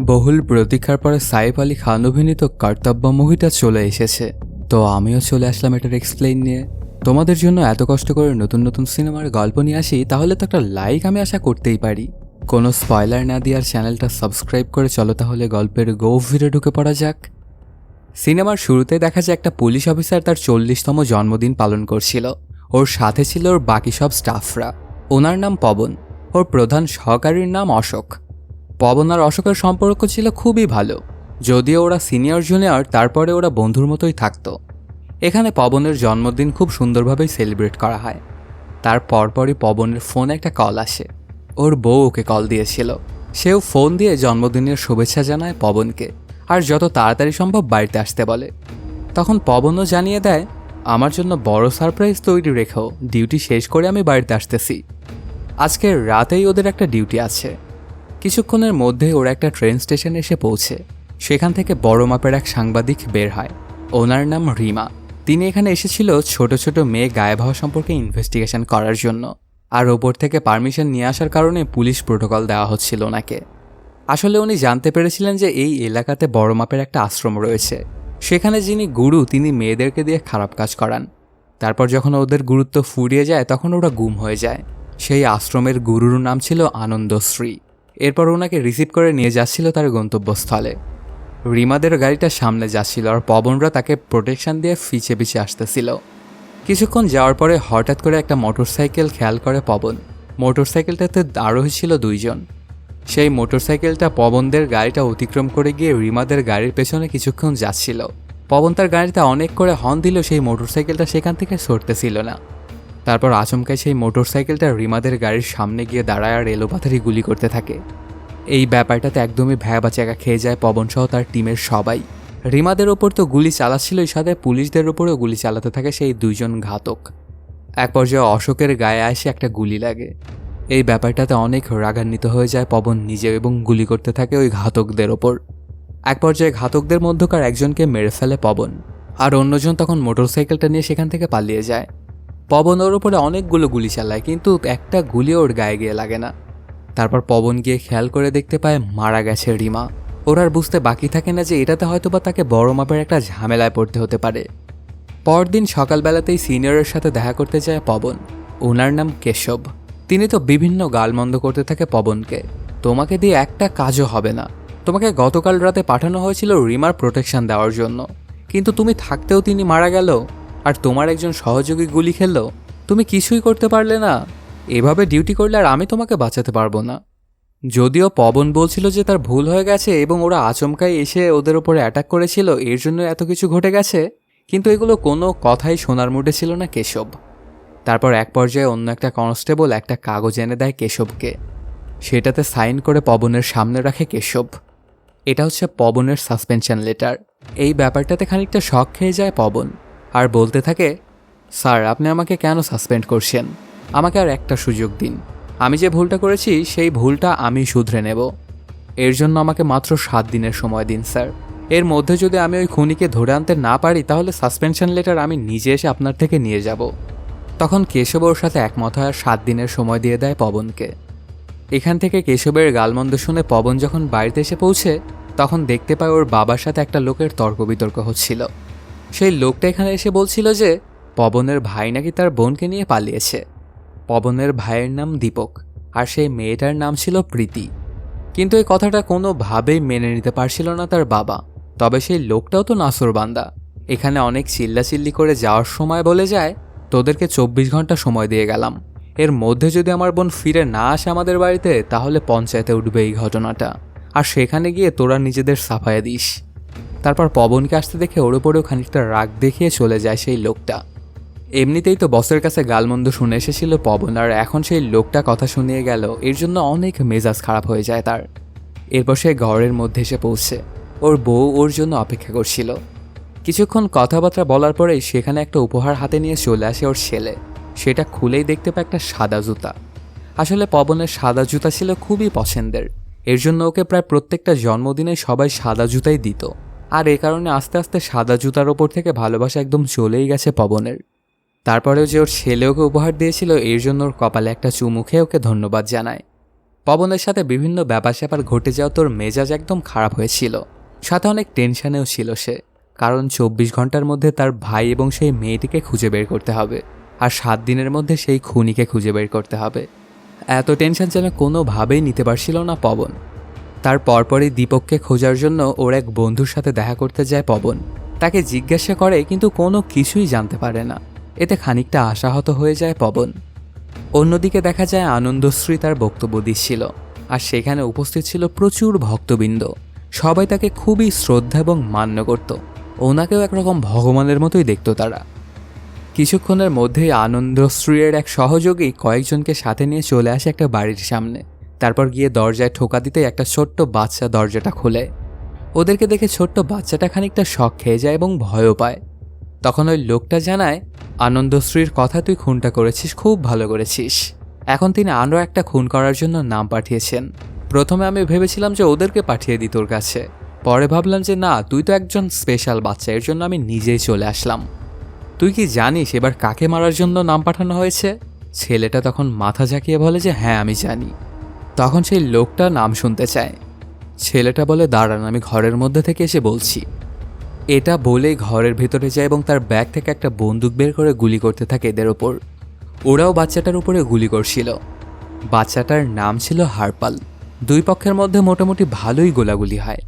বহুল প্রতীক্ষার পরে সাইফ আলী খান অভিনীত কর্তব্য মুভিটা চলে এসেছে। তো আমিও চলে আসলাম এটার এক্সপ্লেইন নিয়ে। তোমাদের জন্য এত কষ্ট করে নতুন নতুন সিনেমার গল্প নিয়ে আসি, তাহলে তো একটা লাইক আমি আশা করতেই পারি। কোনো স্পয়লার না দিয়ে আর চ্যানেলটা সাবস্ক্রাইব করে চলো তাহলে গল্পের গভীরে ঢুকে পড়া যাক। সিনেমার শুরুতে দেখা যায় একটা পুলিশ অফিসার তার 40তম জন্মদিন পালন করছিল। ওর সাথে ছিল ওর বাকি সব স্টাফরা। ওনার নাম পবন, ওর প্রধান সহকারীর নাম অশোক। পবন আর অশোকের সম্পর্ক ছিল খুবই ভালো, যদিও ওরা সিনিয়র জুনিয়র, তারপরে ওরা বন্ধুর মতোই থাকতো। এখানে পবনের জন্মদিন খুব সুন্দরভাবেই সেলিব্রেট করা হয়। তার পরপরই পবনের ফোনে একটা কল আসে। ওর বউ ওকে কল দিয়েছিল। সেও ফোন দিয়ে জন্মদিনের শুভেচ্ছা জানায় পবনকে, আর যত তাড়াতাড়ি সম্ভব বাড়িতে আসতে বলে। তখন পবনও জানিয়ে দেয়, আমার জন্য বড় সারপ্রাইজ তৈরি রেখো, ডিউটি শেষ করে আমি বাড়িতে আসতেছি। আজকের রাতেই ওদের একটা ডিউটি আছে। কিছুক্ষণের মধ্যে ওরা একটা ট্রেন স্টেশনে এসে পৌঁছে। সেখান থেকে বড় মাপের এক সাংবাদিক বের হয়। ওনার নাম রিমা। তিনি এখানে এসেছিল ছোট ছোট মেয়ে গায়েব হওয়া সম্পর্কে ইনভেস্টিগেশন করার জন্য, আর ওপর থেকে পারমিশন নিয়ে আসার কারণে পুলিশ প্রোটোকল দেওয়া হচ্ছিল ওনাকে। আসলে উনি জানতে পেরেছিলেন যে এই এলাকাতে বড় মাপের একটা আশ্রম রয়েছে। সেখানে যিনি গুরু তিনি মেয়েদেরকে দিয়ে খারাপ কাজ করান। তারপর যখন ওদের গুরুত্ব ফুরিয়ে যায় তখন ওরা গুম হয়ে যায়। সেই আশ্রমের গুরুর নাম ছিল আনন্দশ্রী। এরপর ওনাকে রিসিভ করে নিয়ে যাচ্ছিল তার গন্তব্যস্থলে। রিমাদের গাড়িটা সামনে যাচ্ছিল আর পবনরা তাকে প্রোটেকশন দিয়ে পিছে পিছে আসতেছিল। কিছুক্ষণ যাওয়ার পরে হঠাৎ করে একটা মোটরসাইকেল খেয়াল করে পবন। মোটরসাইকেলটাতে আরোহী ছিল 2 জন। সেই মোটরসাইকেলটা পবনদের গাড়িটা অতিক্রম করে গিয়ে রিমাদের গাড়ির পেছনে কিছুক্ষণ যাচ্ছিল। পবন তার গাড়িতে অনেক করে হর্ন দিল, সেই মোটরসাইকেলটা সেখান থেকে সরতেছিল না। তারপর আচমকায় সেই মোটরসাইকেলটা রিমাদের গাড়ির সামনে গিয়ে দাঁড়ায় আর এলোপাথারি গুলি করতে থাকে। এই ব্যাপারটাতে একদমই ভ্যাবাচ্যাকা খেয়ে যায় পবন সহ তার টিমের সবাই। রিমাদের ওপর তো গুলি চালাচ্ছিলই, সাথে পুলিশদের ওপরেও গুলি চালাতে থাকে সেই 2 জন ঘাতক। এক পর্যায়ে অশোকের গায়ে এসে একটা গুলি লাগে। এই ব্যাপারটাতে অনেক রাগান্বিত হয়ে যায় পবন নিজে এবং গুলি করতে থাকে ওই ঘাতকদের ওপর। এক পর্যায়ে ঘাতকদের মধ্যকার একজনকে মেরে ফেলে পবন, আর অন্যজন তখন মোটরসাইকেলটা নিয়ে সেখান থেকে পালিয়ে যায়। পবন ওর ওপরে অনেকগুলো গুলি চালায়, কিন্তু একটা গুলি ওর গায়ে গিয়ে লাগে না। তারপর পবন গিয়ে খেয়াল করে দেখতে পায় মারা গেছে রিমা। ওর আর বুঝতে বাকি থাকে না যে এটাতে হয়তোবা তাকে বড় মাপের একটা ঝামেলায় পড়তে হতে পারে। পরদিন সকালবেলাতেই সিনিয়রের সাথে দেখা করতে যায় পবন। ওনার নাম কেশব। তিনি তো বিভিন্ন গালমন্দ করতে থাকে পবনকে। তোমাকে দিয়ে একটা কাজও হবে না। তোমাকে গতকাল রাতে পাঠানো হয়েছিল রিমার প্রোটেকশন দেওয়ার জন্য, কিন্তু তুমি থাকতেও তিনি মারা গেল, আর তোমার একজন সহযোগী গুলি খেলল। তুমি কিছুই করতে পারলে না। এভাবে ডিউটি করলে আর আমি তোমাকে বাঁচাতে পারবো না। যদিও পবন বলছিল যে তার ভুল হয়ে গেছে এবং ওরা আচমকাই এসে ওদের ওপরে অ্যাটাক করেছিল, এর জন্য এত কিছু ঘটে গেছে, কিন্তু এগুলো কোনো কথাই শোনার মুডে ছিল না কেশব। তারপর এক পর্যায়ে অন্য একটা কনস্টেবল একটা কাগজ এনে দেয় কেশবকে। সেটাতে সাইন করে পবনের সামনে রাখে কেশব। এটা হচ্ছে পবনের সাসপেনশন লেটার। এই ব্যাপারটাতে খানিকটা শক খেয়ে যায় পবন, আর বলতে থাকে, স্যার আপনি আমাকে কেন সাসপেন্ড করছেন? আমাকে আর একটা সুযোগ দিন। আমি যে ভুলটা করেছি সেই ভুলটা আমি শুধরে নেব। এর জন্য আমাকে মাত্র 7 দিনের সময় দিন স্যার। এর মধ্যে যদি আমি ওই খুনিকে ধরে আনতে না পারি তাহলে সাসপেনশন লেটার আমি নিজে এসে আপনার থেকে নিয়ে যাব। তখন কেশব ওর সাথে একমত হয় আর 7 দিনের সময় দিয়ে দেয় পবনকে। এখান থেকে কেশবের গালমন্দ শুনে পবন যখন বাড়িতে এসে পৌঁছে তখন দেখতে পায় ওর বাবার সাথে একটা লোকের তর্ক বিতর্ক হচ্ছিল। সেই লোকটা এখানে এসে বলছিল যে পবনের ভাই নাকি তার বোনকে নিয়ে পালিয়েছে। পবনের ভাইয়ের নাম দীপক, আর সেই মেয়েটার নাম ছিল প্রীতি। কিন্তু এই কথাটা কোনোভাবেই মেনে নিতে পারছিল না তার বাবা। তবে সেই লোকটাও তো নাসরবান্দা। এখানে অনেক চিল্লাচিল্লি করে যাওয়ার সময় বলে যায়, তোদেরকে 24 ঘন্টা সময় দিয়ে গেলাম, এর মধ্যে যদি আমার বোন ফিরে না আসে আমাদের বাড়িতে তাহলে পঞ্চায়েতে উঠবে এই ঘটনাটা, আর সেখানে গিয়ে তোরা নিজেদের সাফাইয়া দিস। তারপর পবনকে আসতে দেখে ওর উপরেও খানিকটা রাগ দেখিয়ে চলে যায় সেই লোকটা। এমনিতেই তো বসের কাছে গালমন্দ শুনে এসেছিল পবন, আর এখন সেই লোকটা কথা শুনিয়ে গেল, এর জন্য অনেক মেজাজ খারাপ হয়ে যায় তার। এরপর সে ঘরের মধ্যে এসে পৌঁছে। ওর বউ ওর জন্য অপেক্ষা করছিল। কিছুক্ষণ কথাবার্তা বলার পরেই সেখানে একটা উপহার হাতে নিয়ে চলে আসে ওর ছেলে। সেটা খুলেই দেখতে পায় একটা সাদা জুতা। আসলে পবনের সাদা জুতা ছিল খুবই পছন্দের, এর জন্য ওকে প্রায় প্রত্যেকটা জন্মদিনে সবাই সাদা জুতাই দিত। আর এ কারণে আস্তে আস্তে সাদা জুতার ওপর থেকে ভালোবাসা একদম চলেই গেছে পবনের। তারপরেও যে ওর ছেলে ওকে উপহার দিয়েছিল এর জন্য ওর কপালে একটা চুমু খেয়ে ওকে ধন্যবাদ জানায়। পবনের সাথে বিভিন্ন ব্যাপার স্যাপার ঘটে যাওয়া তোর মেজাজ একদম খারাপ হয়েছিল, সাথে অনেক টেনশনেও ছিল সে, কারণ 24 ঘন্টার মধ্যে তার ভাই এবং সেই মেয়েটিকে খুঁজে বের করতে হবে, আর 7 দিনের মধ্যে সেই খুনিকে খুঁজে বের করতে হবে। এত টেনশন যেন কোনোভাবেই নিতে পারছিল না পবন। তার পরপরই দীপককে খোঁজার জন্য ওর এক বন্ধুর সাথে দেখা করতে যায় পবন। তাকে জিজ্ঞাসা করে কিন্তু কোনো কিছুই জানতে পারে না। এতে খানিকটা আশাহত হয়ে যায় পবন। অন্যদিকে দেখা যায় আনন্দশ্রী তার বক্তব্য দিচ্ছিল, আর সেখানে উপস্থিত ছিল প্রচুর ভক্তবৃন্দ। সবাই তাকে খুবই শ্রদ্ধা এবং মান্য করত। ওনাকেও একরকম ভগবানের মতোই দেখত তারা। কিছুক্ষণের মধ্যেই আনন্দশ্রীর এক সহযোগী কয়েকজনকে সাথে নিয়ে চলে আসে একটা বাড়ির সামনে। তারপর গিয়ে দরজায় ঠোকা দিতে একটা ছোট্ট বাচ্চা দরজাটা খুলে। ওদেরকে দেখে ছোট্ট বাচ্চাটা খানিকটা শক খেয়ে যায় এবং ভয়ও পায়। তখন ওই লোকটা জানায়, আনন্দশ্রীর কথা তুই খুনটা করেছিস, খুব ভালো করেছিস। এখন তিনি আরও একটা খুন করার জন্য নাম পাঠিয়েছেন। প্রথমে আমি ভেবেছিলাম যে ওদেরকে পাঠিয়ে দিই তোর কাছে, পরে ভাবলাম যে না, তুই তো একজন স্পেশাল বাচ্চা, এর জন্য আমি নিজেই চলে আসলাম। তুই কি জানিস এবার কাকে মারার জন্য নাম পাঠানো হয়েছে? ছেলেটা তখন মাথা ঝাঁকিয়ে বলে যে হ্যাঁ আমি জানি। তখন সেই লোকটা নাম শুনতে চায়। ছেলেটা বলে দাঁড়ান, আমি ঘরের মধ্যে থেকে এসে বলছি। এটা বলেই ঘরের ভেতরে যায় এবং তার ব্যাগ থেকে একটা বন্দুক বের করে গুলি করতে থাকে এদের ওপর। ওরাও বাচ্চাটার উপরে গুলি করছিল। বাচ্চাটার নাম ছিল হারপাল। দুই পক্ষের মধ্যে মোটামুটি ভালোই গোলাগুলি হয়।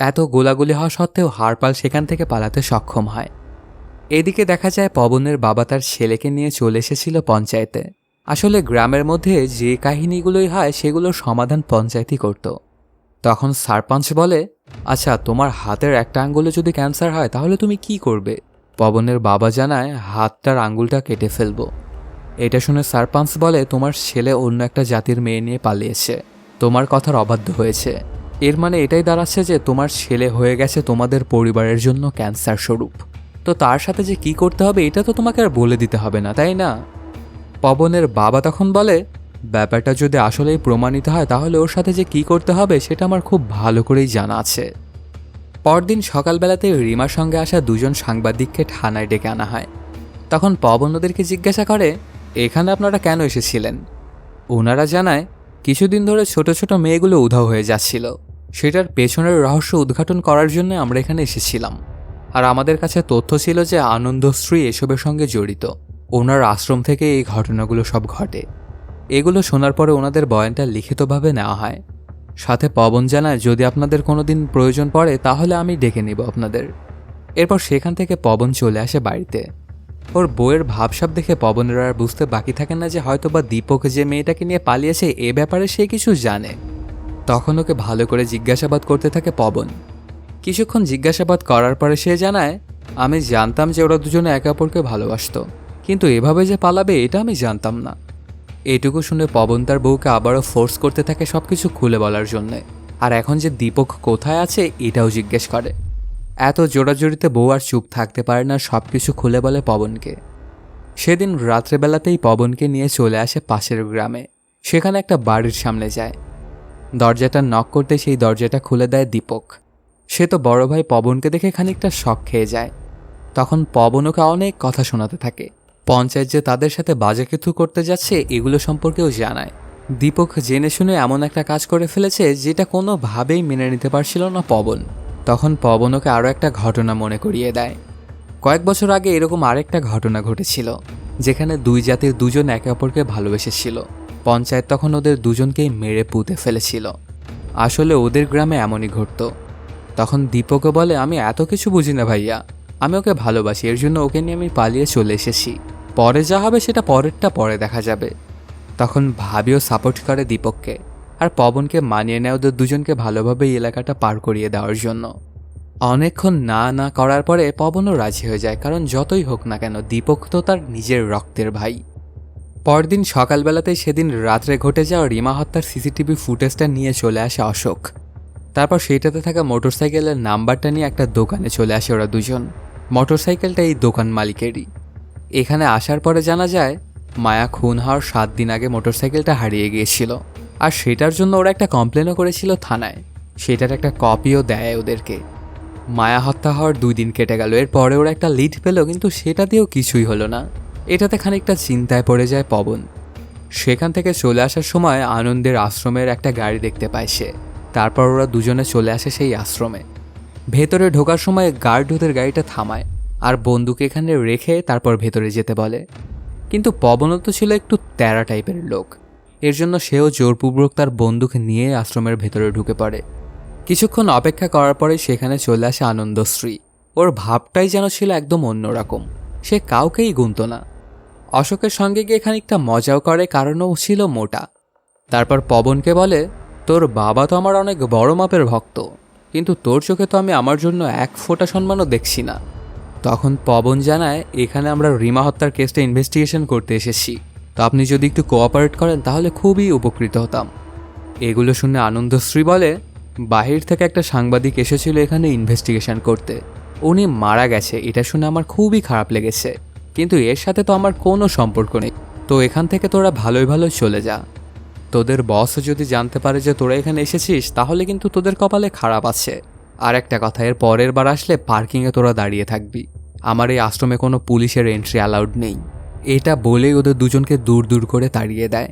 এত গোলাগুলি হওয়া সত্ত্বেও হারপাল সেখান থেকে পালাতে সক্ষম হয়। এদিকে দেখা যায় পবনের বাবা তার ছেলেকে নিয়ে চলে এসেছিল পঞ্চায়েতে। আসলে গ্রামের মধ্যে যে কাহিনীগুলোই হয় সেগুলোর সমাধান পঞ্চায়েতই করত। তখন সারপঞ্চ বলে, আচ্ছা তোমার হাতের একটা আঙ্গুলে যদি ক্যান্সার হয় তাহলে তুমি কি করবে? পবনের বাবা জানায়, হাতটার আঙ্গুলটা কেটে ফেলবো। এটা শুনে সারপঞ্চ বলে, তোমার ছেলে অন্য একটা জাতির মেয়ে নিয়ে পালিয়েছে, তোমার কথার অবাধ্য হয়েছে। এর মানে এটাই দাঁড়াচ্ছে যে তোমার ছেলে হয়ে গেছে তোমাদের পরিবারের জন্য ক্যান্সার স্বরূপ। তো তার সাথে যে কি করতে হবে এটা তো তোমাকে আর বলে দিতে হবে না, তাই না? পবনের বাবা তখন বলে, ব্যাপারটা যদি আসলেই প্রমাণিত হয় তাহলে ওর সাথে যে কি করতে হবে সেটা আমার খুব ভালো করেই জানা আছে। পরদিন সকালবেলাতে রিমার সঙ্গে আসা দুজন সাংবাদিককে থানায় ডেকে আনা হয়। তখন পবন ওদেরকে জিজ্ঞাসা করে, এখানে আপনারা কেন এসেছিলেন? ওনারা জানায়, কিছুদিন ধরে ছোট ছোট মেয়েগুলো উধাও হয়ে যাচ্ছিল, সেটার পেছনের রহস্য উদ্ঘাটন করার জন্য আমরা এখানে এসেছিলাম। আর আমাদের কাছে তথ্য ছিল যে আনন্দশ্রী এসবের সঙ্গে জড়িত। ওনার আশ্রম থেকে এই ঘটনাগুলো সব ঘটে। এগুলো শোনার পরে ওনাদের বয়ানটা লিখিতভাবে নেওয়া হয়। সাথে পবন জানায়, যদি আপনাদের কোনোদিন প্রয়োজন পড়ে তাহলে আমি ডেকে নিব আপনাদের। এরপর সেখান থেকে পবন চলে আসে বাড়িতে। ওর বউয়ের ভাবসাব দেখে পবনের আর বুঝতে বাকি থাকে না যে হয়তোবা দীপক যে মেয়েটাকে নিয়ে পালিয়েছে এ ব্যাপারে সে কিছু জানে। তখন ওকে ভালো করে জিজ্ঞাসাবাদ করতে থাকে পবন। কিছুক্ষণ জিজ্ঞাসাবাদ করার পরে সে জানায়, আমি জানতাম যে ওরা দুজনে একে অপরকে ভালোবাসত, কিন্তু এভাবে যে পালাবে এটা আমি জানতাম না। এটুকু শুনে পবন তার বউকে আবারও ফোর্স করতে থাকে সবকিছু খুলে বলার জন্যে। আর এখন যে দীপক কোথায় আছে এটাও জিজ্ঞেস করে। এত জোড়াজোড়িতে বউ আর চুপ থাকতে পারে না, সবকিছু খুলে বলে পবনকে। সেদিন রাত্রেবেলাতেই পবনকে নিয়ে চলে আসে পাশের গ্রামে। সেখানে একটা বাড়ির সামনে যায়। দরজাটা নক করতে সেই দরজাটা খুলে দেয় দীপক। সে তো বড় ভাই পবনকে দেখে খানিকটা শক খেয়ে যায়। তখন পবন ওকে অনেক কথা শোনাতে থাকে। পঞ্চায়েত যে তাদের সাথে বাজে কিছু করতে যাচ্ছে এগুলো সম্পর্কেও জানায়। দীপক জেনে শুনে এমন একটা কাজ করে ফেলেছে যেটা কোনোভাবেই মেনে নিতে পারছিল না পবন। তখন পবন ওকে আরও একটা ঘটনা মনে করিয়ে দেয়। কয়েক বছর আগে এরকম আরেকটা ঘটনা ঘটেছিল, যেখানে দুই জাতির দুজন একে অপরকে ভালোবেসেছিল। পঞ্চায়েত তখন ওদের দুজনকেই মেরে পুঁতে ফেলেছিল। আসলে ওদের গ্রামে এমনই ঘটত। তখন দীপকও বলে, আমি এত কিছু বুঝি না ভাইয়া, আমি ওকে ভালোবাসি, এর জন্য ওকে নিয়ে আমি পালিয়ে চলে এসেছি। পরে যা হবে সেটা পরেরটা পরে দেখা যাবে। তখন ভাবিও সাপোর্ট করে দীপককে, আর পবনকে মানিয়ে নেয় ওদের দুজনকে ভালোভাবে এই এলাকাটা পার করিয়ে দেওয়ার জন্য। অনেকক্ষণ না না করার পরে পবনও রাজি হয়ে যায়, কারণ যতই হোক না কেন দীপক তো তার নিজের রক্তের ভাই। পরদিন সকালবেলাতেই সেদিন রাত্রে ঘটে যাওয়া রিমা হত্যার সিসিটিভি ফুটেজটা নিয়ে চলে আসে অশোক। তারপর সেইটাতে থাকা মোটরসাইকেলের নাম্বারটা নিয়ে একটা দোকানে চলে আসে ওরা দুজন। মোটরসাইকেলটা এই দোকান মালিকেরই। এখানে আসার পরে জানা যায় মায়া খুন হওয়ার 7 দিন আগে মোটরসাইকেলটা হারিয়ে গিয়েছিল, আর সেটার জন্য ওরা একটা কমপ্লেনও করেছিল থানায়। সেটার একটা কপিও দেয় ওদেরকে। মায়া হত্যা হওয়ার 2 দিন কেটে গেল। এরপরে ওরা একটা লিড পেল, কিন্তু সেটা দিয়েও কিছুই হলো না। এটাতে খানিকটা চিন্তায় পড়ে যায় পবন। সেখান থেকে চলে আসার সময় আনন্দের আশ্রমের একটা গাড়ি দেখতে পায় সে। তারপর ওরা দুজনে চলে আসে সেই আশ্রমে। ভেতরে ঢোকার সময় গার্ড ওদের গাড়িটা থামায় আর বন্দুক এখানে রেখে তারপর ভেতরে যেতে বলে। কিন্তু পবনও তো ছিল একটু তেরা টাইপের লোক, এর জন্য সেও জোরপূর্বক তার বন্দুক নিয়ে আশ্রমের ভেতরে ঢুকে পড়ে। কিছুক্ষণ অপেক্ষা করার পরে সেখানে চলে আসে আনন্দশ্রী। ওর ভাবটাই যেন ছিল একদম অন্যরকম, সে কাউকেই গুনত না। অশোকের সঙ্গে গিয়ে খানিকটা মজাও করে, কারণও ছিল মোটা। তারপর পবনকে বলে, তোর বাবা তো আমার অনেক বড় মাপের ভক্ত, কিন্তু তোর চোখে তো আমি আমার জন্য এক ফোঁটা সম্মানও দেখছি না। তখন পবন জানায়, এখানে আমরা রিমা হত্যার কেসটা ইনভেস্টিগেশন করতে এসেছি, তো আপনি যদি একটু কোঅপারেট করেন তাহলে খুবই উপকৃত হতাম। এগুলো শুনে আনন্দশ্রী বলে, বাহির থেকে একটা সাংবাদিক এসেছিল এখানে ইনভেস্টিগেশন করতে, উনি মারা গেছে, এটা শুনে আমার খুবই খারাপ লেগেছে, কিন্তু এর সাথে তো আমার কোনো সম্পর্ক নেই। তো এখান থেকে তোরা ভালোই ভালোই চলে যা। তোদের বসও যদি জানতে পারে যে তোরা এখানে এসেছিস তাহলে কিন্তু তোদের কপালে খারাপ আছে। আর একটা কথা, এর পরের বার আসলে পার্কিংয়ে তোরা দাঁড়িয়ে থাকবি, আমার এই আশ্রমে কোনো পুলিশের এন্ট্রি অ্যালাউড নেই। এটা বলেই ওদের দুজনকে দূর দূর করে তাড়িয়ে দেয়।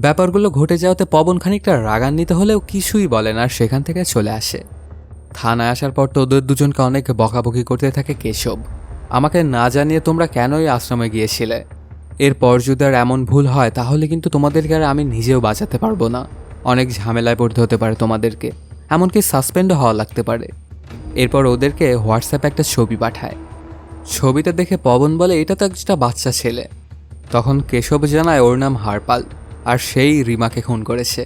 ব্যাপারগুলো ঘটে যাওয়াতে পবন খানিকটা রাগান্বিত হলেও কিছুই বলে না আর সেখান থেকে চলে আসে। থানায় আসার পর তো ওদের দুজনকে অনেক বকাবকি করতে থাকে কেশব। আমাকে না জানিয়ে তোমরা কেন এই আশ্রমে গিয়েছিলে? এরপর যদি আর এমন ভুল হয় তাহলে কিন্তু তোমাদেরকে আর আমি নিজেও বাঁচাতে পারবো না, অনেক ঝামেলায় পড়তে হতে পারে তোমাদেরকে, এমনকি সাসপেন্ডও হওয়া লাগতে পারে। এরপর ওদেরকে হোয়াটসঅ্যাপে একটা ছবি পাঠায়। ছবিটা দেখে পবন বলে, এটা তো একটা বাচ্চা ছেলে। তখন কেশব জানায় ওর নাম হারপাল, আর সেই রিমাকে খুন করেছে।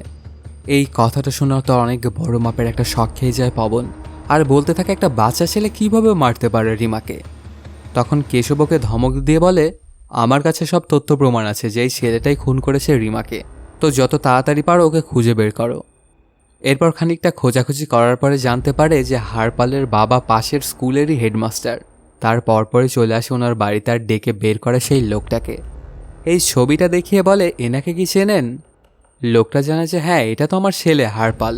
এই কথাটা শোনার তো অনেক বড় মাপের একটা শক খেয়ে যায় পবন, আর বলতে থাকে একটা বাচ্চা ছেলে কিভাবে মারতে পারে রিমাকে। তখন কেশব ওকে ধমক দিয়ে বলে, আমার কাছে সব তথ্য প্রমাণ আছে যে এই ছেলেটাই খুন করেছে রিমাকে, তো যত তাড়াতাড়ি পারো ওকে খুঁজে বের করো। এরপর খানিকটা খোঁজাখুঁজি করার পরে জানতে পারে যে হারপালের বাবা পাশের স্কুলেরই হেডমাস্টার। তার পরপরই চলে আসে ওনার বাড়িতে আর ডেকে বের করে সেই লোকটাকে। এই ছবিটা দেখিয়ে বলে, এনাকে কি চেনেন? লোকটা জানে যে হ্যাঁ, এটা তো আমার ছেলে হারপাল।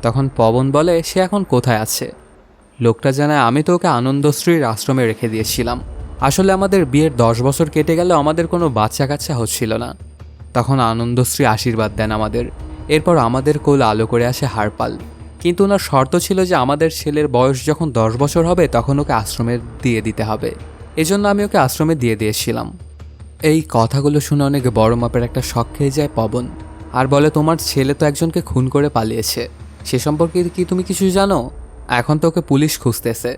তখন পবন বলে, সে এখন কোথায় আছে? লোকটা জানায়, আমি তো ওকে আনন্দশ্রীর আশ্রমে রেখে দিয়েছিলাম, আসলে আমাদের বিয়ের 10 বছর কেটে গেল, আমাদের কোনো বাচ্চা কাচ্চা হচ্ছিল না। তখন আনন্দশ্রী আশীর্বাদ দেন আমাদের। এরপর আমাদের কোল আলো করে আসে হারপাল, কিন্তু ওনার শর্ত ছিল যে আমাদের ছেলের বয়স যখন 10 বছর হবে তখন ওকে আশ্রমে দিয়ে দিতে হবে, এজন্য আমি ওকে আশ্রমে দিয়ে দিয়েছিলাম। এই কথাগুলো শুনে অনেক বড় মাপের একটা শক খেয়ে যায় পবন, আর বলে, তোমার ছেলে তো একজনকে খুন করে পালিয়েছে, সে সম্পর্কে কি তুমি কিছু জানো? এখন তো ওকে পুলিশ খুঁজতেছে,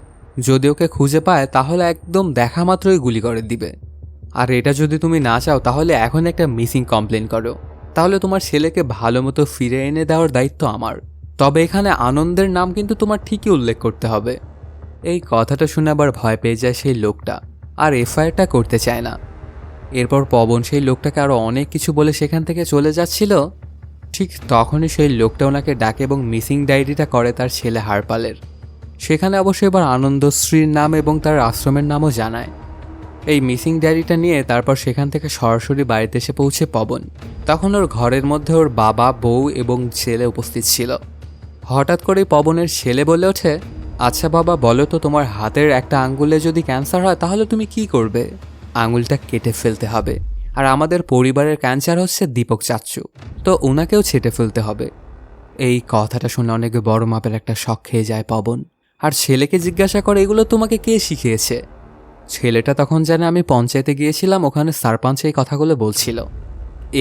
যদি ওকে খুঁজে পায় তাহলে একদম দেখা মাত্রই গুলি করে দিবে। আর এটা যদি তুমি না চাও তাহলে এখন একটা মিসিং কমপ্লেন করো, তাহলে তোমার ছেলেকে ভালো মতো ফিরে এনে দেওয়ার দায়িত্ব আমার। তবে এখানে আনন্দের নাম কিন্তু তোমার ঠিকই উল্লেখ করতে হবে। এই কথাটা শুনে আবার ভয় পেয়ে যায় সেই লোকটা, আর এফআইআরটা করতে চায় না। এরপর পবন সেই লোকটাকে আরও অনেক কিছু বলে সেখান থেকে চলে যাচ্ছিল, ঠিক তখনই সেই লোকটা ওনাকে ডাকে এবং মিসিং ডায়েরিটা করে তার ছেলে হারপালের। সেখানে অবশ্যই এবার আনন্দশ্রীর নাম এবং তার আশ্রমের নামও জানায়। এই মিসিং ডায়েরিটা নিয়ে তারপর সেখান থেকে সরাসরি বাড়িতে এসে পৌঁছে পবন। তখন ওর ঘরের মধ্যে ওর বাবা, বউ এবং ছেলে উপস্থিত ছিল। হঠাৎ করেই পবনের ছেলে বলে ওঠে, আচ্ছা বাবা, বলো তো, তোমার হাতের একটা আঙ্গুলে যদি ক্যান্সার হয় তাহলে তুমি কি করবে? আঙুলটা কেটে ফেলতে হবে, আর আমাদের পরিবারের ক্যান্সার হচ্ছে দীপক চাচ্চু, তো ওনাকেও ছেটে ফেলতে হবে। এই কথাটা শুনে অনেক বড় মাপের একটা শক খেয়ে যায় পবন, আর ছেলেকে জিজ্ঞাসা করে, এগুলো তোমাকে কে শিখিয়েছে? ছেলেটা তখন জানে আমি পঞ্চায়েতে গিয়েছিলাম, ওখানে সারপঞ্চ এই কথাগুলো বলছিল।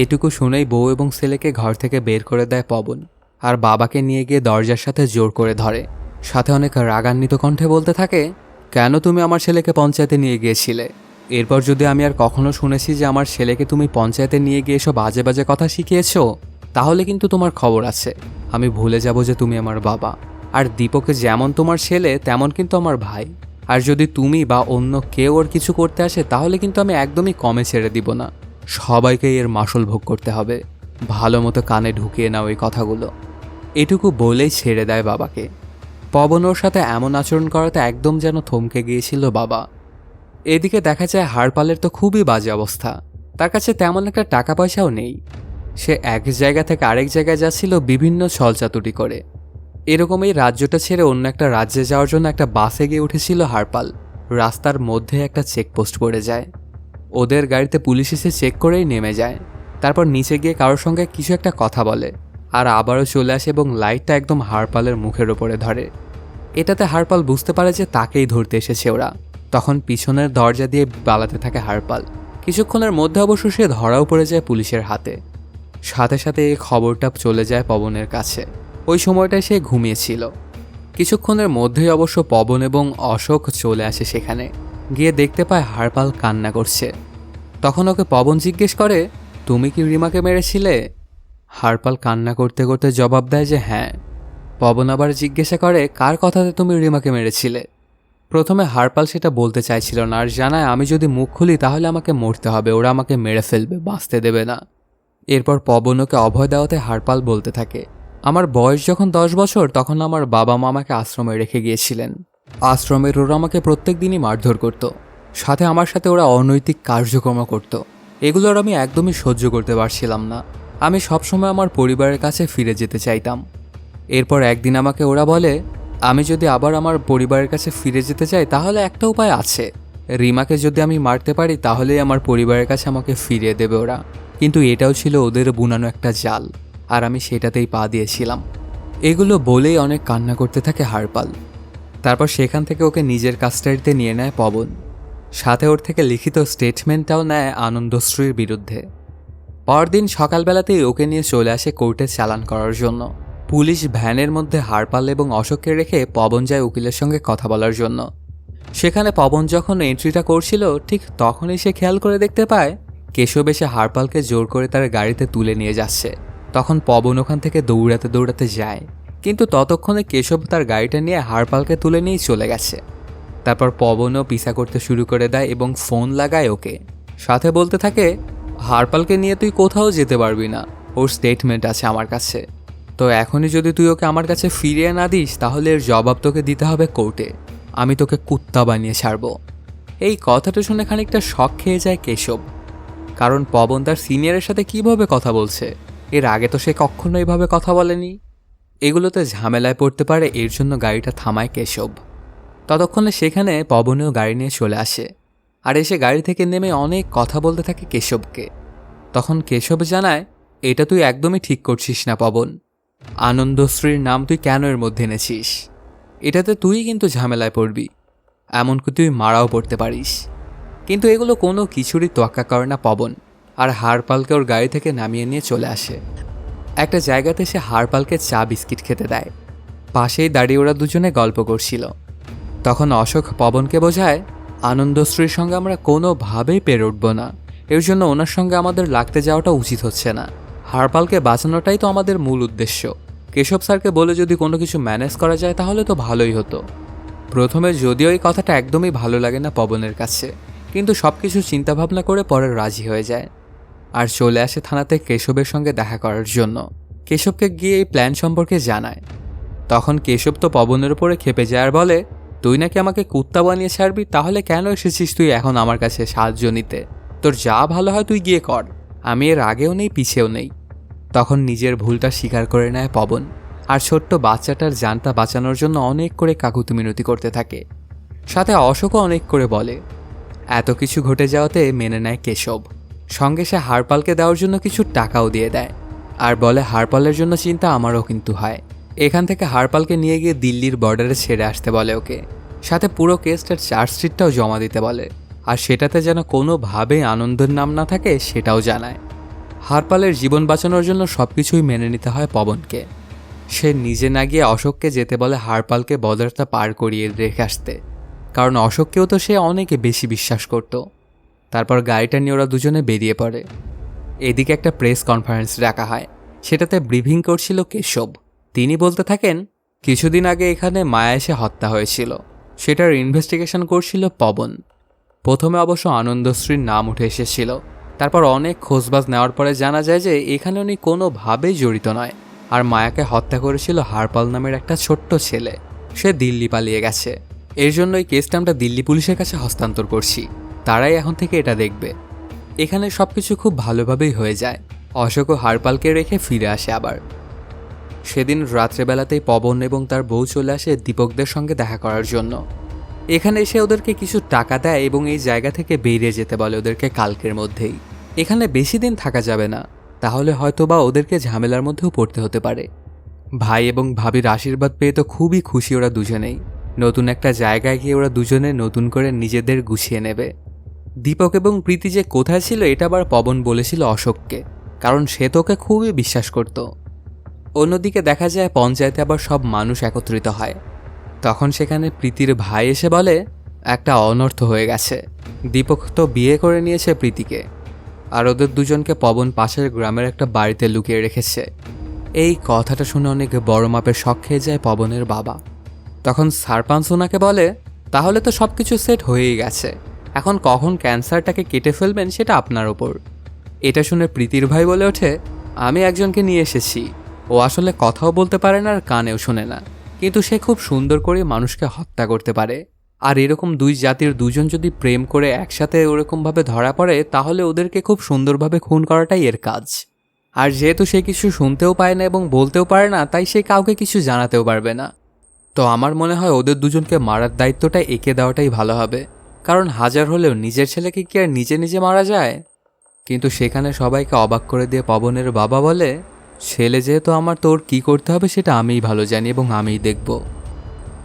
এটুকু শুনেই বউ এবং ছেলেকে ঘর থেকে বের করে দেয় পবন, আর বাবাকে নিয়ে গিয়ে দরজার সাথে জোর করে ধরে, সাথে অনেক রাগান্বিত কণ্ঠে বলতে থাকে, কেন তুমি আমার ছেলেকে পঞ্চায়েতে নিয়ে গিয়েছিলে? এরপর যদি আমি আর কখনো শুনেছি যে আমার ছেলেকে তুমি পঞ্চায়েতে নিয়ে গিয়ে এসব বাজে বাজে কথা শিখিয়েছ, তাহলে কিন্তু তোমার খবর আছে, আমি ভুলে যাব যে তুমি আমার বাবা। আর দীপকে যেমন তোমার ছেলে তেমন কিন্তু আমার ভাই, আর যদি তুমি বা অন্য কেউ ওর কিছু করতে আসে তাহলে কিন্তু আমি একদমই কমে ছেড়ে দিব না, সবাইকে এর মাসুল ভোগ করতে হবে। ভালো মতো কানে ঢুকিয়ে নাও এই কথাগুলো। এটুকু বলেই ছেড়ে দেয় বাবাকে। পবন ওর সাথে এমন আচরণ করাতে একদম যেন থমকে গিয়েছিল বাবা। এদিকে দেখা যায় হারপালের তো খুবই বাজে অবস্থা, তার কাছে তেমন একটা টাকা পয়সাও নেই। সে এক জায়গা থেকে আরেক জায়গায় যাচ্ছিল বিভিন্ন ছলচাতুরি করে। এরকমই রাজ্যটা ছেড়ে অন্য একটা রাজ্যে যাওয়ার জন্য একটা বাসে গিয়ে উঠেছিল হারপাল। রাস্তার মধ্যে একটা চেকপোস্ট পড়ে যায়, ওদের গাড়িতে পুলিশ এসে চেক করেই নেমে যায়। তারপর নিচে গিয়ে কারোর সঙ্গে কিছু একটা কথা বলে আর আবারও চলে আসে এবং লাইটটা একদম হারপালের মুখের ওপরে ধরে। এটাতে হারপাল বুঝতে পারে যে তাকেই ধরতে এসেছে ওরা। তখন পিছনের দরজা দিয়ে পালাতে থাকে হারপাল। কিছুক্ষণের মধ্যে অবশ্য সে ধরাও পড়ে যায় পুলিশের হাতে। সাথে সাথে এই খবরটা চলে যায় পবনের কাছে। ওই সময়টায় সে ঘুমিয়েছিল। কিছুক্ষণের মধ্যেই অবশ্য পবন এবং অশোক চলে আসে সেখানে। গিয়ে দেখতে পায় হারপাল কান্না করছে। তখন ওকে পবন জিজ্ঞেস করে, তুমি কি রিমাকে মেরেছিলে? হারপাল কান্না করতে করতে জবাব দেয় যে হ্যাঁ। পবন আবার জিজ্ঞাসা করে, কার কথাতে তুমি রিমাকে মেরেছিলে? প্রথমে হারপাল সেটা বলতে চাইছিল না আর জানায়, আমি যদি মুখ খুলি তাহলে আমাকে মরতে হবে, ওরা আমাকে মেরে ফেলবে, বাঁচতে দেবে না। এরপর পবন ওকে অভয় দেওয়াতে হারপাল বলতে থাকে, আমার বয়স যখন 10 বছর তখন আমার বাবা মা আমাকে আশ্রমে রেখে গিয়েছিলেন। আশ্রমের ওরা আমাকে প্রত্যেক দিনই মারধর করত, সাথে আমার সাথে ওরা অনৈতিক কার্যক্রম করত। এগুলোর আমি একদমই সহ্য করতে পারছিলাম না। আমি সবসময় আমার পরিবারের কাছে ফিরে যেতে চাইতাম। এরপর একদিন আমাকে ওরা বলে, আমি যদি আবার আমার পরিবারের কাছে ফিরে যেতে চাই তাহলে একটা উপায় আছে। রিমাকে যদি আমি মারতে পারি তাহলেই আমার পরিবারের কাছে আমাকে ফিরিয়ে দেবে ওরা। কিন্তু এটাও ছিল ওদের বুনানো একটা জাল, আর আমি সেটাতেই পা দিয়েছিলাম। এগুলো বলেই অনেক কান্না করতে থাকে হারপাল। তারপর সেখান থেকে ওকে নিজের কাস্টাডিতে নিয়ে নেয় পবন। সাথে ওর থেকে লিখিত স্টেটমেন্টটাও নেয় আনন্দশ্রীর বিরুদ্ধে। পরদিন সকালবেলাতেই ওকে নিয়ে চলে আসে কোর্টে চালান করার জন্য। পুলিশ ভ্যানের মধ্যে হারপাল এবং অশোককে রেখে পবন যায় উকিলের সঙ্গে কথা বলার জন্য। সেখানে পবন যখন এন্ট্রিটা করছিল ঠিক তখনই সে খেয়াল করে দেখতে পায় কেশব এসে হারপালকে জোর করে তার গাড়িতে তুলে নিয়ে যাচ্ছে। তখন পবন ওখান থেকে দৌড়াতে দৌড়াতে যায়, কিন্তু ততক্ষণে কেশব তার গাড়িটা নিয়ে হারপালকে তুলে নিয়ে চলে গেছে। তারপর পবনও পিছা করতে শুরু করে দেয় এবং ফোন লাগায় ওকে। সাথে বলতে থাকে, হারপালকে নিয়ে তুই কোথাও যেতে পারবি না, ওর স্টেটমেন্ট আছে আমার কাছে। তো এখনই যদি তুই ওকে আমার কাছে ফিরিয়ে না দিস তাহলে এর জবাব তোকে দিতে হবে কোর্টে। আমি তোকে কুত্তা বানিয়ে ছাড়ব। এই কথাটা শুনে খানিকটা শক খেয়ে যায় কেশব, কারণ পবন তার সিনিয়রের সাথে কিভাবে কথা বলছে। এর আগে তো সে কখনো এইভাবে কথা বলেনি। এগুলোতে ঝামেলায় পড়তে পারে, এর জন্য গাড়িটা থামায় কেশব। ততক্ষণে সেখানে পবনেও গাড়ি নিয়ে চলে আসে আর এসে গাড়ি থেকে নেমে অনেক কথা বলতে থাকে কেশবকে। তখন কেশব জানায়, এটা তুই একদমই ঠিক করছিস না পবন। আনন্দশ্রীর নাম তুই কেন এর মধ্যে এনেছিস? এটাতে তুই কিন্তু ঝামেলায় পড়বি, এমনকি তুই মারাও পড়তে পারিস। কিন্তু এগুলো কোনো কিছুরই তোয়াক্কা করে না পবন, আর হারপালকে ওর গাড়ি থেকে নামিয়ে নিয়ে চলে আসে। একটা জায়গাতে সে হারপালকে চা বিস্কিট খেতে দেয়। পাশেই দাঁড়িয়ে ওরা দুজনে গল্প করছিল। তখন অশোক পবনকে বোঝায়, আনন্দশ্রীর সঙ্গে আমরা কোনোভাবেই পেরে উঠব না, এর জন্য ওনার সঙ্গে আমাদের লাগতে যাওয়াটা উচিত হচ্ছে না। হারপালকে বাঁচানোটাই তো আমাদের মূল উদ্দেশ্য। কেশব স্যারকে বলে যদি কোনো কিছু ম্যানেজ করা যায় তাহলে তো ভালোই হতো। প্রথমে যদিও এই কথাটা একদমই ভালো লাগে না পবনের কাছে, কিন্তু সব কিছু চিন্তাভাবনা করে পরে রাজি হয়ে যায় আর চলে আসে থানাতে কেশবের সঙ্গে দেখা করার জন্য। কেশবকে গিয়ে এই প্ল্যান সম্পর্কে জানায়। তখন কেশব তো পবনের উপরে খেপে যায় আর বলে, তুই নাকি আমাকে কুত্তা বানিয়ে ছাড়বি, তাহলে কেন এসেছিস তুই এখন আমার কাছে সাহায্য নিতে? তোর যা ভালো হয় তুই গিয়ে কর, আমি এর আগেও নেই পিছেও নেই। তখন নিজের ভুলটা স্বীকার করে নেয় পবন আর ছোট্ট বাচ্চাটার জানটা বাঁচানোর জন্য অনেক করে কাকুতি মিনতি করতে থাকে। সাথে অশোকও অনেক করে বলে। এত কিছু ঘটে যাওয়াতে মেনে নেয় কেশব। সঙ্গে সে হারপালকে দেওয়ার জন্য কিছু টাকাও দিয়ে দেয় আর বলে, হারপালের জন্য চিন্তা আমারও কিন্তু হয়। এখান থেকে হারপালকে নিয়ে গিয়ে দিল্লির বর্ডারে ছেড়ে আসতে বলে ওকে। সাথে পুরো কেসটার চার্জশিটটাও জমা দিতে বলে, আর সেটাতে যেন কোনোভাবেই আনন্দের নাম না থাকে সেটাও জানায়। হারপালের জীবন বাঁচানোর জন্য সবকিছুই মেনে নিতে হয় পবনকে। সে নিজে না গিয়ে অশোককে যেতে বলে হারপালকে বর্ডারটা পার করিয়ে রেখে আসতে, কারণ অশোককেও তো সে অনেকে বেশি বিশ্বাস করত। তারপর গাড়িটা নিয়ে ওরা দুজনে বেরিয়ে পড়ে। এদিকে একটা প্রেস কনফারেন্স রাখা হয়, সেটাতে ব্রিফিং করছিল কেশব। তিনি বলতে থাকেন, কিছুদিন আগে এখানে মায়া এসে হত্যা হয়েছিল, সেটার ইনভেস্টিগেশন করছিল পবন। প্রথমে অবশ্য আনন্দশ্রীর নাম উঠে এসেছিল, তারপর অনেক খোঁজবাজ নেওয়ার পরে জানা যায় যে এখানে উনি কোনোভাবেই জড়িত নয়, আর মায়াকে হত্যা করেছিল হারপাল নামের একটা ছোট্ট ছেলে। সে দিল্লি পালিয়ে গেছে। এর জন্য এই কেসটা আমরা দিল্লি পুলিশের কাছে হস্তান্তর করছি, তারাই এখন থেকে এটা দেখবে। এখানে সবকিছু খুব ভালোভাবেই হয়ে যায়। অশোক ও হারপালকে রেখে ফিরে আসে আবার। সেদিন রাত্রেবেলাতেই পবন এবং তার বউ চলে আসে দীপকদের সঙ্গে দেখা করার জন্য। এখানে এসে ওদেরকে কিছু টাকা দেয় এবং এই জায়গা থেকে বেরিয়ে যেতে বলে ওদেরকে কালকের মধ্যেই। এখানে বেশি দিন থাকা যাবে না, তাহলে হয়তোবা ওদেরকে ঝামেলার মধ্যেও পড়তে হতে পারে। ভাই এবং ভাবির আশীর্বাদ পেয়ে তো খুবই খুশি ওরা দুজনেই। নতুন একটা জায়গায় গিয়ে ওরা দুজনে নতুন করে নিজেদের গুছিয়ে নেবে। দীপক এবং প্রীতি যে কোথায় ছিল এটা আবার পবন বলেছিল অশোককে, কারণ সে তোকে খুবই বিশ্বাস করত। অন্যদিকে দেখা যায় পঞ্চায়েতে আবার সব মানুষ একত্রিত হয়। তখন সেখানে প্রীতির ভাই এসে বলে একটা অনর্থ হয়ে গেছে। দীপক তো বিয়ে করে নিয়েছে প্রীতিকে, আর ওদের দুজনকে পবন পাশের গ্রামের একটা বাড়িতে লুকিয়ে রেখেছে। এই কথাটা শুনে অনেক বড় মাপের শক খেয়ে যায় পবনের বাবা। তখন সারপাঞ্চ ওনাকে বলে তাহলে তো সব কিছু সেট হয়েই গেছে, এখন কখন ক্যান্সারটাকে কেটে ফেলবেন সেটা আপনার ওপর। এটা শুনে প্রীতির ভাই বলে ওঠে আমি একজনকে নিয়ে এসেছি, ও আসলে কথাও বলতে পারে না আর কানেও শোনে না, কিন্তু সে খুব সুন্দর করে মানুষকে হত্যা করতে পারে। আর এরকম দুই জাতির দুজন যদি প্রেম করে একসাথে ওরকমভাবে ধরা পড়ে তাহলে ওদেরকে খুব সুন্দরভাবে খুন করাটাই এর কাজ। আর যেহেতু সে কিছু শুনতেও পায় না এবং বলতেও পারে না, তাই সে কাউকে কিছু জানাতেও পারবে না। তো আমার মনে হয় ওদের দুজনকে মারার দায়িত্বটা এঁকে দেওয়াটাই ভালো হবে, কারণ হাজার হলেও নিজের ছেলেকে কি আর নিজে নিজে মারা যায়। কিন্তু সেখানে সবাইকে অবাক করে দিয়ে পবনের বাবা বলে ছেলে যেহেতু আমার, তোর কি করতে হবে সেটা আমিই ভালো জানি এবং আমিই দেখব।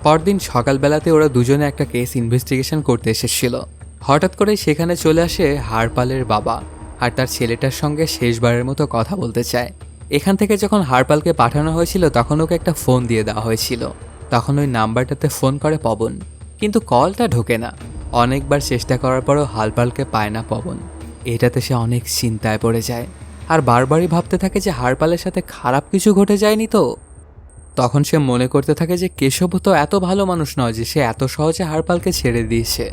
পরদিন সকালবেলাতে ওরা দুজনে একটা কেস ইনভেস্টিগেশন করতে এসেছিল। হঠাৎ করেই সেখানে চলে আসে হারপালের বাবা, আর তার ছেলেটার সঙ্গে শেষবারের মতো কথা বলতে চায়। এখান থেকে যখন হারপালকে পাঠানো হয়েছিল তখন ওকে একটা ফোন দিয়ে দেওয়া হয়েছিল। তখন ওই নাম্বারটাতে ফোন করে পবন, কিন্তু কলটা ঢোকে না। অনেকবার চেষ্টা করার পরও হারপালকে পায় না পবন। এটাতে সে অনেক চিন্তায় পড়ে যায়, আর বারবারই ভাবতে থাকে যে হারপালের সাথে খারাপ কিছু ঘটে যায়নি তো। তখন সে মনে করতে থাকে যে কেশব তো এত ভালো মানুষ নয় যে সে এত সহজে হারপালকে ছেড়ে দিয়েছে।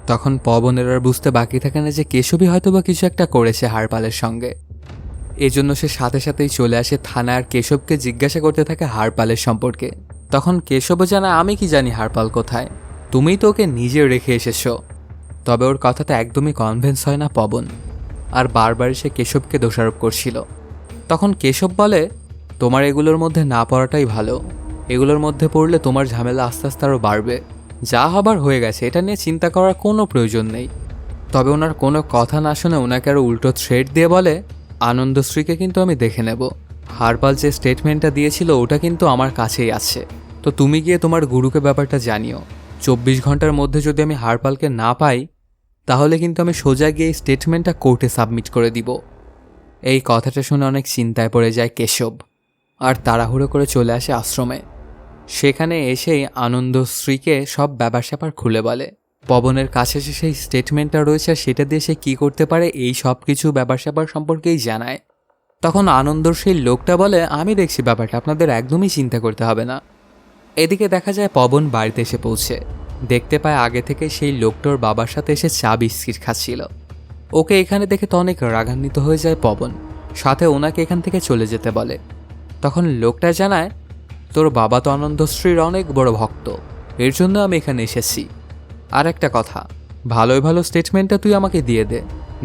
তখন পবনের আর বুঝতে বাকি থাকে না যে কেশবই হয়তোবা কিছু একটা করেছে হারপালের সঙ্গে। এজন্য সে সাথে সাথেই চলে আসে থানায় আর কেশবকে জিজ্ঞাসা করতে থাকে হারপালের সম্পর্কে। তখন কেশবও জানা আমি কি জানি হারপাল কোথায়, তুমিই তো ওকে নিজে রেখে এসেছো। তবে ওর কথাটা একদমই কনভিন্স হয় না পবন, আর বারবার সে কেশবকে দোষারোপ করছিল। তখন কেশব বলে তোমার এগুলোর মধ্যে না পড়াটাই ভালো, এগুলোর মধ্যে পড়লে তোমার ঝামেলা আস্তে আস্তে আরও বাড়বে। যা হবার হয়ে গেছে, এটা নিয়ে চিন্তা করার কোনো প্রয়োজন নেই। তবে ওনার কোনো কথা না শুনে ওনাকে আরও উল্টো থ্রেট দিয়ে বলে আনন্দশ্রীকে কিন্তু আমি দেখে নেব। হারপাল যে স্টেটমেন্টটা দিয়েছিল ওটা কিন্তু আমার কাছেই আছে, তো তুমি গিয়ে তোমার গুরুকে ব্যাপারটা জানিও। 24 ঘন্টার মধ্যে যদি আমি হারপালকে না পাই তাহলে কিন্তু আমি সোজা গিয়ে এই স্টেটমেন্টটা কোর্টে সাবমিট করে দিব। এই কথাটা শুনে অনেক চিন্তায় পড়ে যায় কেশব, আর তাড়াহুড়ো করে চলে আসে আশ্রমে। সেখানে এসেই আনন্দশ্রীকে সব ব্যাপার স্যাপার খুলে বলে। পবনের কাছে যে সেই স্টেটমেন্টটা রয়েছে সেটা দিয়ে সে কী করতে পারে এই সব কিছু ব্যাপার স্যাপার সম্পর্কেই জানায়। তখন আনন্দর সেই লোকটা বলে আমি দেখছি ব্যাপারটা, আপনাদের একদমই চিন্তা করতে হবে না। এদিকে দেখা যায় পবন বাড়িতে এসে পৌঁছে দেখতে পায় আগে থেকে সেই লোকটার বাবার সাথে এসে চা বিস্কিট খাচ্ছিল। ওকে এখানে দেখে তো অনেক রাগান্বিত হয়ে যায় পবন, সাথে ওনাকে এখান থেকে চলে যেতে বলে। তখন লোকটা জানায় তোর বাবা তো আনন্দশ্রীর অনেক বড় ভক্ত, এর জন্য আমি এখানে এসেছি। আর একটা কথা, ভালোই ভালো স্টেটমেন্টটা তুই আমাকে দিয়ে দে,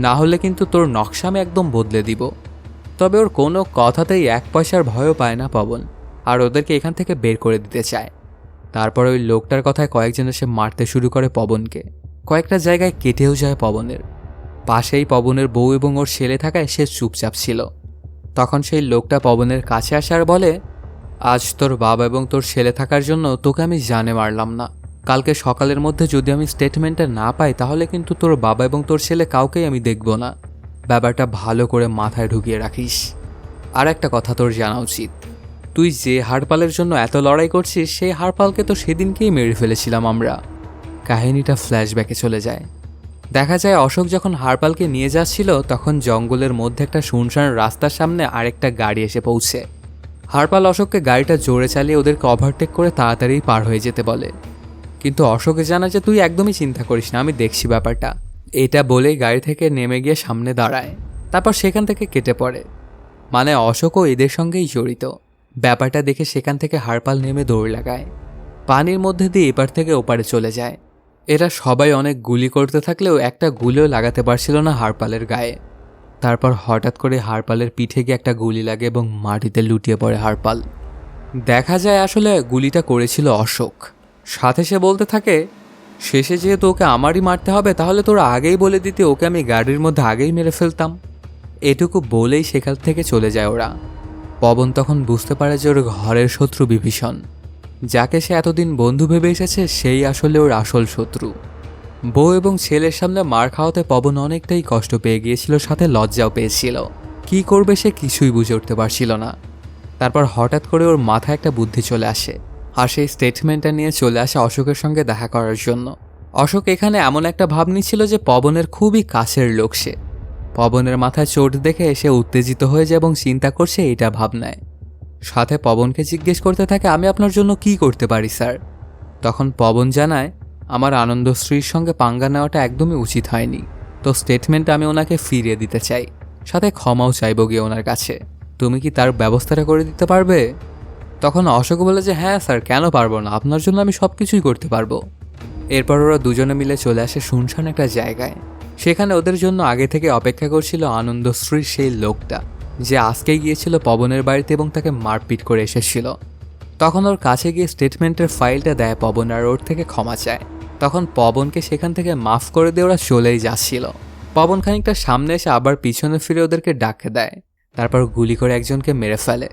না হলে কিন্তু তোর নকশা আমি একদম বদলে দিব। তবে ওর কোনো কথাতেই এক পয়সার ভয়ও পায় না পবন, আর ওদেরকে এখান থেকে বের করে দিতে চায়। তারপর ওই লোকটার কথায় কয়েকজন এসে মারতে শুরু করে পবনকে, কয়েকটা জায়গায় কেটেও যায় পবনের। পাশেই পবনের বউ এবং ওর ছেলে থাকায় সে চুপচাপ ছিল। তখন সেই লোকটা পবনের কাছে আসে আর বলে আজ তোর বাবা এবং তোর ছেলে থাকার জন্য তোকে আমি জানে মারলাম না, কালকে সকালের মধ্যে যদি আমি স্টেটমেন্টটা না পাই তাহলে কিন্তু তোর বাবা এবং তোর ছেলে কাউকেই আমি দেখব না। ব্যাপারটা ভালো করে মাথায় ঢুকিয়ে রাখিস। আর একটা কথা তোর জানা উচিত, তুই যে হারপালের জন্য এত লড়াই করছিস সেই হারপালকে তো সেদিনকেই মেরে ফেলেছিলাম আমরা। কাহিনীটা ফ্ল্যাশব্যাকে চলে যায়। দেখা যায় অশোক যখন হারপালকে নিয়ে যাচ্ছিল তখন জঙ্গলের মধ্যে একটা শুনশান রাস্তার সামনে আরেকটা গাড়ি এসে পৌঁছে। হারপাল অশোককে গাড়িটা জোরে চালিয়ে ওদেরকে ওভারটেক করে তাড়াতাড়ি পার হয়ে যেতে বলে, কিন্তু অশোকে জানা যে তুই একদমই চিন্তা করিস না, আমি দেখছি ব্যাপারটা। এটা বলেই গাড়ি থেকে নেমে গিয়ে সামনে দাঁড়ায়, তারপর সেখান থেকে কেটে পড়ে। মানে অশোকও এদের সঙ্গেই জড়িত। ব্যাপারটা দেখে সেখান থেকে হারপাল নেমে দৌড় লাগায়, পানির মধ্যে দিয়ে এপার থেকে ওপারে চলে যায়। এরা সবাই অনেক গুলি করতে থাকলেও একটা গুলিও লাগাতে পারছিল না হারপালের গায়ে। তারপর হঠাৎ করে হারপালের পিঠে গিয়ে একটা গুলি লাগে এবং মাটিতে লুটিয়ে পড়ে হারপাল। দেখা যায় আসলে গুলিটা করেছিল অশোক। সাথে সে বলতে থাকে শেষে যেহেতু ওকে আমারই মারতে হবে, তাহলে তোরা আগেই বলে দিতে, ওকে আমি গাড়ির মধ্যে আগেই মেরে ফেলতাম। এটুকু বলেই সেখান থেকে চলে যায় ওরা। পবন তখন বুঝতে পারে যে ওর ঘরের শত্রু বিভীষণ, যাকে সে এতদিন বন্ধু ভেবে এসেছে, সেই আসলে ওর আসল শত্রু। বউ এবং ছেলের সামনে মার খাওয়াতে পবন অনেকটাই কষ্ট পেয়ে গিয়েছিল, সাথে লজ্জাও পেয়েছিল। কি করবে সে কিছুই বুঝে উঠতে পারছিল না। তারপর হঠাৎ করে ওর মাথায় একটা বুদ্ধি চলে আসে, আর সেই স্টেটমেন্টটা নিয়ে চলে আসে অশোকের সঙ্গে দেখা করার জন্য। অশোক এখানে এমন একটা ভাব নিচ্ছিল যে পবনের খুবই কাছের লোক সে। পবনের মাথায় চোট দেখে এসে উত্তেজিত হয়ে যায় এবং চিন্তা করছে এটা ভাবনায়। সাথে পবনকে জিজ্ঞেস করতে থাকে, আমি আপনার জন্য কি করতে পারি স্যার? তখন পবন জানায়, আমার আনন্দশ্রীর সঙ্গে পাঙ্গা নেওয়াটা একদমই উচিত হয়নি, তো স্টেটমেন্ট আমি ওনাকে ফিরিয়ে দিতে চাই, সাথে ক্ষমাও চাইব গিয়ে ওনার কাছে। তুমি কি তার ব্যবস্থাটা করে দিতে পারবে? তখন অশোক বলে যে হ্যাঁ স্যার, কেন পারবো না, আপনার জন্য আমি সব কিছুই করতে পারবো। এরপর ওরা দুজনে মিলে চলে আসে শুনশান একটা জায়গায়। সেখানে ওদের জন্য আগে থেকে অপেক্ষা করছিল আনন্দশ্রীর সেই লোকটা, যে আজকেই গিয়েছিল পবনের বাড়িতে এবং তাকে মারপিট করে এসেছিল। তখন ওর কাছে গিয়ে স্টেটমেন্টের ফাইলটা দেয় পবন, আর ওর থেকে ক্ষমা চায়। তখন পবনকে সেখান থেকে মাফ করে দিয়ে ওরা চলেই যাচ্ছিল। পবন খানিকটা সামনে এসে আবার পিছনে ফিরে ওদেরকে ডাকে দেয়, তারপর গুলি করে একজনকে মেরে ফেলে।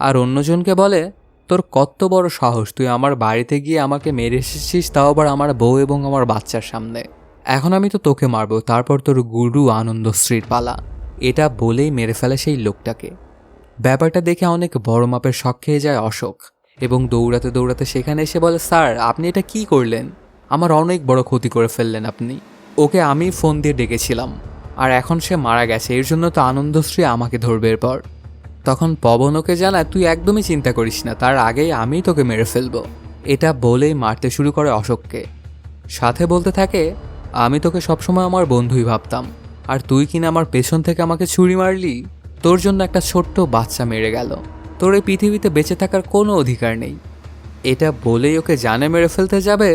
আর অন্যজনকে বলে, তোর কত বড় সাহস, তুই আমার বাড়িতে গিয়ে আমাকে মেরে এসেছিস, তাও আবার আমার বউ এবং আমার বাচ্চার সামনে। এখন আমি তো তোকে মারবো, তারপর তোর গুরু আনন্দশ্রীর পালা। এটা বলেই মেরে ফেলে সেই লোকটাকে। ব্যাপারটা দেখে অনেক বড় মাপের শক খেয়ে যায় অশোক, এবং দৌড়াতে দৌড়াতে সেখানে এসে বলে, স্যার আপনি এটা কি করলেন? আমার অনেক বড় ক্ষতি করে ফেললেন আপনি। ওকে আমি ফোন দিয়ে ডেকেছিলাম, আর এখন সে মারা গেছে, এর জন্য তো আনন্দশ্রী আমাকে ধরবে এরপর। তখন পবন ওকে জানায়, তুই একদমই চিন্তা করিস না, তার আগেই আমি তোকে মেরে ফেলবো। এটা বলেই মারতে শুরু করে অশোককে। সাথে বলতে থাকে, আমি তোকে সবসময় আমার বন্ধুই ভাবতাম, আর তুই কিনা আমার পেছন থেকে আমাকে ছুরি মারলি। তোর জন্য একটা ছোট্ট বাচ্চা মেরে গেল, তোর এই পৃথিবীতে বেঁচে থাকার কোনো অধিকার নেই। এটা বলেই ওকে জানে মেরে ফেলতে যাবে,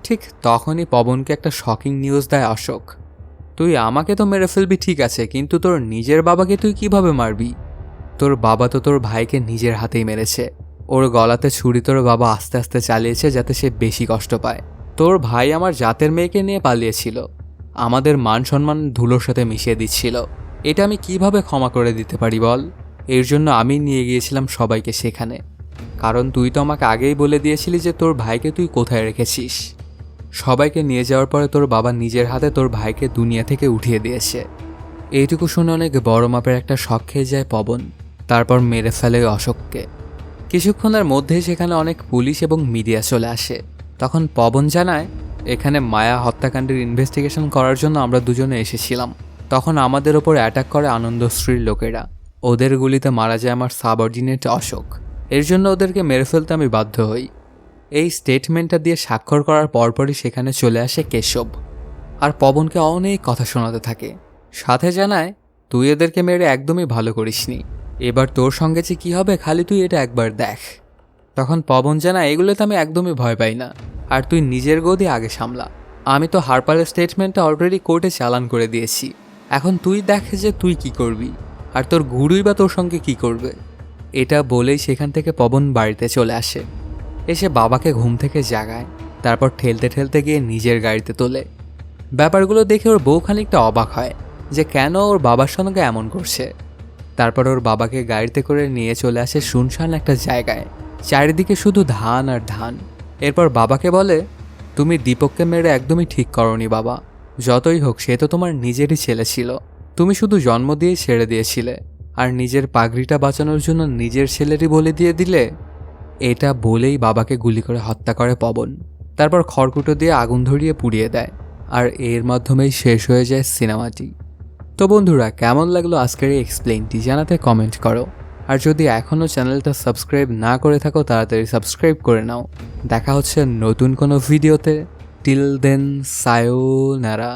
ঠিক তখনই পবনকে একটা শকিং নিউজ দেয় অশোক। তুই আমাকে তো মেরে ফেলবি ঠিক আছে, কিন্তু তোর নিজের বাবাকে তুই কিভাবে মারবি? তোর বাবা তো তোর ভাইকে নিজের হাতেই মেরেছে। ওর গলাতে ছুরি তোর বাবা আস্তে আস্তে চালিয়েছে যাতে সে বেশি কষ্ট পায়। তোর ভাই আমার জাতের মেয়েকে নিয়ে পালিয়েছিল, আমাদের মান সম্মান ধুলোর সাথে মিশিয়ে দিচ্ছিল। এটা আমি কিভাবে ক্ষমা করে দিতে পারি বল? এর জন্য আমি নিয়ে গিয়েছিলাম সবাইকে সেখানে, কারণ তুই তো আমাকে আগেই বলে দিয়েছিলি যে তোর ভাইকে তুই কোথায় রেখেছিস। সবাইকে নিয়ে যাওয়ার পরে তোর বাবা নিজের হাতে তোর ভাইকে দুনিয়া থেকে উঠিয়ে দিয়েছে। এইটুকু শুনে অনেক বড় মাপের একটা শক খেয়ে যায় পবন। তারপর মেরে ফেলে অশোককে। কিছুক্ষণের মধ্যেই সেখানে অনেক পুলিশ এবং মিডিয়া চলে আসে। তখন পবন জানায়, এখানে মায়া হত্যাকাণ্ডের ইনভেস্টিগেশন করার জন্য আমরা দুজনে এসেছিলাম। তখন আমাদের ওপর অ্যাটাক করে আনন্দশ্রীর লোকেরা। ওদের গুলিতে মারা যায় আমার সাবঅর্ডিনেট অশোক। এর জন্য ওদেরকে মেরে ফেলতে আমি বাধ্য হই। এই স্টেটমেন্টটা দিয়ে স্বাক্ষর করার পরপরই সেখানে চলে আসে কেশব, আর পবনকে অনেক কথা শোনাতে থাকে। সাথে জানায়, তুই এদেরকে মেরে একদমই ভালো করিসনি, এবার তোর সঙ্গে যে কী হবে খালি তুই এটা একবার দেখ। তখন পবন জানায়, এগুলোতে আমি একদমই ভয় পাই না, আর তুই নিজের গদি আগে সামলা। আমি তো হারপারের স্টেটমেন্টটা অলরেডি কোর্টে চালান করে দিয়েছি, এখন তুই দেখ যে তুই কি করবি, আর তোর গুরুই বা তোর সঙ্গে কি করবে। এটা বলেই সেখান থেকে পবন বাড়িতে চলে আসে। এসে বাবাকে ঘুম থেকে জাগায়, তারপর ঠেলতে ঠেলতে গিয়ে নিজের গাড়িতে তোলে। ব্যাপারগুলো দেখে ওর বউ খানিকটা অবাক হয় যে কেন ওর বাবার সঙ্গে এমন করছে। তারপর ওর বাবাকে গাড়িতে করে নিয়ে চলে আসে শুনশান একটা জায়গায়, চারিদিকে শুধু ধান আর ধান। এরপর বাবাকে বলে, তুমি দীপককে মেরে একদমই ঠিক করনি বাবা। যতই হোক সে তো তোমার নিজেরই ছেলে ছিল, তুমি শুধু জন্ম দিয়েই ছেড়ে দিয়েছিলে, আর নিজের পাগড়িটা বাঁচানোর জন্য নিজের ছেলেরই বলে দিয়ে দিলে। এটা বলেই বাবাকে গুলি করে হত্যা করে পবন। তারপর খড়কুটো দিয়ে আগুন ধরিয়ে পুড়িয়ে দেয়, আর এর মাধ্যমেই শেষ হয়ে যায় সিনেমাটি। তো বন্ধুরা, কেমন লাগলো আজকের এই এক্সপ্লেইনটি জানাতে কমেন্ট করো। আর যদি এখনও চ্যানেলটা সাবস্ক্রাইব না করে থাকো তাড়াতাড়ি সাবস্ক্রাইব করে নাও। দেখা হচ্ছে নতুন কোনো ভিডিওতে। Till then, সায়োনারা।